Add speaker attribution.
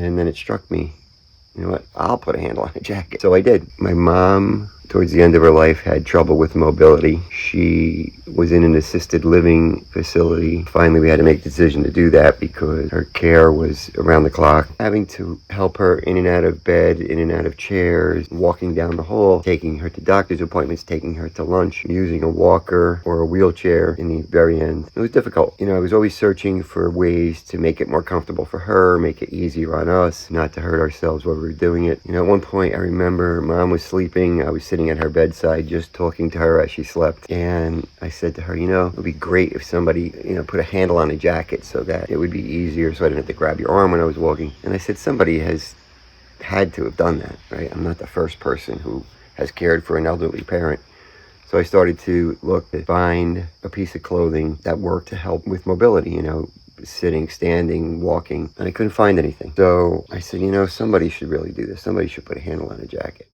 Speaker 1: And then it struck me, you know what, I'll put a handle on a jacket. So I did. My mom, towards the end of her life, had trouble with mobility. She was in an assisted living facility. Finally, we had to make the decision to do that because her care was around the clock. Having to help her in and out of bed, in and out of chairs, walking down the hall, taking her to doctor's appointments, taking her to lunch, using a walker or a wheelchair in the very end. It was difficult. You know, I was always searching for ways to make it more comfortable for her, make it easier on us, not to hurt ourselves while we were doing it. You know, at one point I remember Mom was sleeping. I was sitting at her bedside just talking to her as she slept. And I said to her, you know, it would be great if somebody, you know, put a handle on a jacket so that it would be easier so I didn't have to grab your arm when I was walking. And I said, somebody has had to have done that, right? I'm not the first person who has cared for an elderly parent. So I started to look to find a piece of clothing that worked to help with mobility, you know, sitting, standing, walking, and I couldn't find anything. So I said, you know, somebody should really do this. Somebody should put a handle on a jacket.